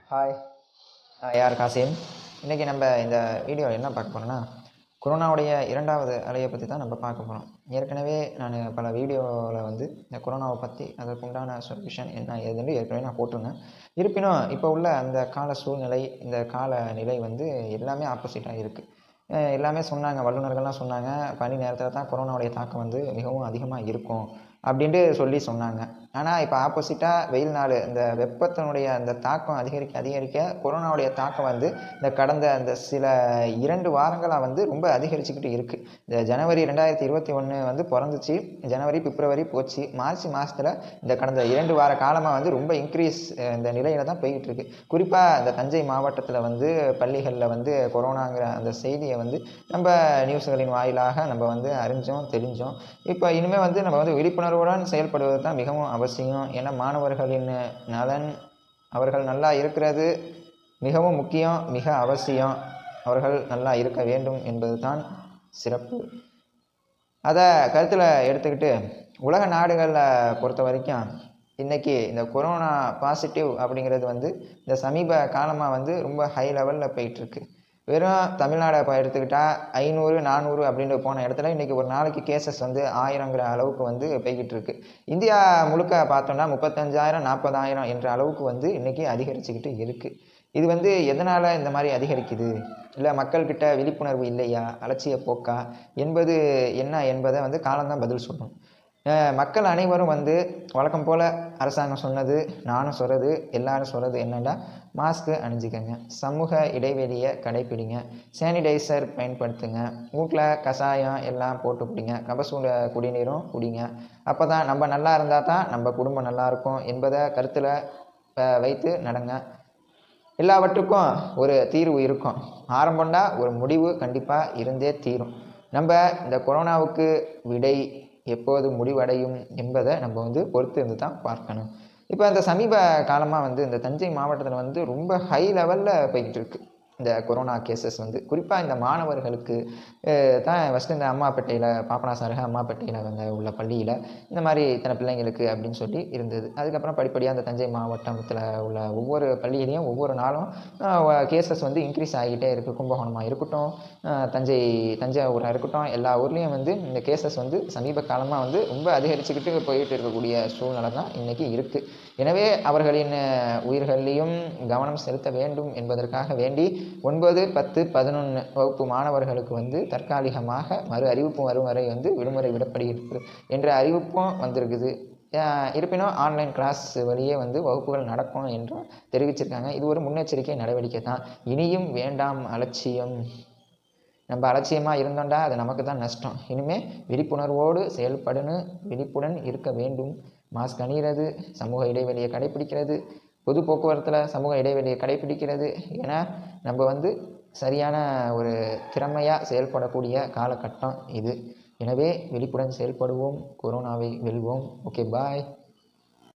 Hi, யார் காசிம். இன்றைக்கி நம்ம இந்த வீடியோவில் என்ன பார்க்க போகிறோன்னா, கொரோனாவுடைய 2வது அலையை பற்றி தான் நம்ம பார்க்க போகிறோம். ஏற்கனவே நான் பல வீடியோவில் வந்து இந்த கொரோனாவை பற்றி அதற்குண்டான சொல்யூஷன் என்ன ஏதுன்னு ஏற்கனவே நான் போட்டிருந்தேன். இருப்பினும் இப்போ உள்ள அந்த கால சூழ்நிலை, இந்த கால நிலை வந்து எல்லாமே ஆப்போசிட்டாக இருக்குது. எல்லாமே சொன்னாங்க, வல்லுநர்கள்லாம் சொன்னாங்க, பனி நேரத்தில் தான் கொரோனாவுடைய தாக்கம் வந்து மிகவும் அதிகமாக இருக்கும் அப்படின்ட்டு சொன்னாங்க. ஆனால் இப்போ ஆப்போசிட்டாக வெயில் நாள் இந்த வெப்பத்தினுடைய அந்த தாக்கம் அதிகரிக்க கொரோனாவுடைய தாக்கம் வந்து இந்த கடந்த அந்த சில 2 வாரங்களாக வந்து ரொம்ப அதிகரிச்சுக்கிட்டு இருக்குது. இந்த ஜனவரி 2021 வந்து பிறந்துச்சு, ஜனவரி பிப்ரவரி போச்சு, மார்ச் மாதத்தில் இந்த கடந்த 2 வார காலமாக வந்து ரொம்ப இன்க்ரீஸ் இந்த நிலையில் தான் போய்கிட்டு இருக்குது. குறிப்பாக இந்த தஞ்சை மாவட்டத்தில் வந்து பள்ளிகளில் வந்து கொரோனாங்கிற அந்த செய்தியை வந்து நம்ம நியூஸ்களின் வாயிலாக நம்ம வந்து அறிஞ்சோம் தெரிஞ்சோம். இப்போ இனிமேல் வந்து நம்ம வந்து விழிப்புணர்வுடன் செயல்படுவது தான் மிகவும் அவசியம். ஏன்னா மாணவர்களின் நலன், அவர்கள் நல்லா இருக்கிறது மிகவும் முக்கியம், மிக அவசியம். அவர்கள் நல்லா இருக்க வேண்டும் என்பது தான் சிறப்பு. அதை கருத்தில் எடுத்துக்கிட்டு உலக நாடுகளில் பொறுத்த வரைக்கும் இன்றைக்கி இந்த கொரோனா பாசிட்டிவ் அப்படிங்கிறது வந்து இந்த சமீப காலமாக வந்து ரொம்ப ஹை லெவலில் போயிட்டுருக்கு. வெறும் தமிழ்நாடை இப்போ எடுத்துக்கிட்டால் 500 400 அப்படின்ட்டு போன இடத்துல இன்றைக்கி ஒரு நாளைக்கு கேசஸ் வந்து 1000ங்கிற அளவுக்கு வந்து போய்கிட்டு இருக்குது. இந்தியா முழுக்க பார்த்தோம்னா 35,000 40,000 என்ற அளவுக்கு வந்து இன்றைக்கி அதிகரிச்சுக்கிட்டு இருக்குது. இது வந்து எதனால் இந்த மாதிரி அதிகரிக்குது, இல்லை மக்கள்கிட்ட விழிப்புணர்வு இல்லையா, அலட்சிய போக்கா என்பது என்ன என்பதை வந்து காலம்தான் பதில் சொல்லணும். மக்கள் அனைவரும் வந்து வழக்கம் போல் அரசாங்கம் சொன்னது, நானும் சொல்கிறது, எல்லாரும் சொல்கிறது என்னென்னா, மாஸ்க்கு அணிஞ்சிக்கங்க, சமூக இடைவெளியை கடைப்பிடிங்க, சானிடைசர் பயன்படுத்துங்க, வீட்டில் கஷாயம் எல்லாம் போட்டு குடிங்க, கபசூல குடிநீரும் குடிங்க. அப்போ தான் நம்ம நல்லா இருந்தால் தான் நம்ம குடும்பம் நல்லாயிருக்கும் என்பதை கருத்தில் வைத்து நடங்க. எல்லாவற்றுக்கும் ஒரு தீர்வு இருக்கும். ஆரம்பம்னா ஒரு முடிவு கண்டிப்பாக இருந்தே தீரும். நம்ம இந்த கொரோனாவுக்கு விடை எப்போது முடிவடையும் என்பதை நம்ம வந்து பொறுத்து இருந்து தான் பார்க்கணும். இப்போ இந்த சமீப காலமாக வந்து இந்த தஞ்சை மாவட்டத்தில் வந்து ரொம்ப ஹை லெவலில் போய்கிட்டு இருக்குது இந்த கொரோனா கேசஸ் வந்து. குறிப்பாக இந்த மாணவர்களுக்கு தான் ஃபஸ்ட்டு இந்த அம்மாப்பேட்டையில், பாபநாசம் அருகே அம்மாப்பேட்டையில் வந்து உள்ள பள்ளியில் இந்த மாதிரி இத்தனை பிள்ளைங்களுக்கு அப்படின்னு சொல்லி இருந்தது. அதுக்கப்புறம் படிப்படியாக அந்த தஞ்சை மாவட்டத்தில் உள்ள ஒவ்வொரு பள்ளியிலையும் ஒவ்வொரு நாளும் கேசஸ் வந்து இன்க்ரீஸ் ஆகிட்டே இருக்குது. கும்பகோணமாக இருக்கட்டும், தஞ்சாவூராக இருக்கட்டும், எல்லா ஊர்லேயும் வந்து இந்த கேசஸ் வந்து சமீப காலமாக வந்து ரொம்ப அதிகரிச்சுக்கிட்டு போயிட்டு இருக்கக்கூடிய சூழ்நிலை தான் இன்றைக்கி இருக்குது. எனவே அவர்களின் உயிர்களையும் கவனம் செலுத்த வேண்டும் என்பதற்காக வேண்டி 9, 10, 11 வகுப்பு மாணவர்களுக்கு வந்து தற்காலிகமாக மறு அறிவிப்பு வரும் வரை வந்து விடுமுறை விடப்படுகிறது என்ற அறிவிப்பும் வந்திருக்குது. இருப்பினும் ஆன்லைன் கிளாஸ் வழியே வந்து வகுப்புகள் நடக்கும் என்றும் தெரிவிச்சிருக்காங்க. இது ஒரு முன்னெச்சரிக்கை நடவடிக்கை தான். இனியும் வேண்டாம் அலட்சியம். நம்ம அலட்சியமாக இருந்தோண்டா அது நமக்கு தான் நஷ்டம். இனிமேல் விழிப்புணர்வோடு செயல்படணும், விழிப்புடன் இருக்க வேண்டும். மாஸ்க் அணிகிறது, சமூக இடைவெளியை கடைப்பிடிக்கிறது, பொது போக்குவரத்தில் சமூக இடைவெளியை கடைப்பிடிக்கிறது என நம்ம வந்து சரியான ஒரு திறமையாக செயல்படக்கூடிய காலகட்டம் இது. எனவே விழிப்புடன் செயல்படுவோம், கொரோனாவை வெல்வோம். ஓகே, பாய்.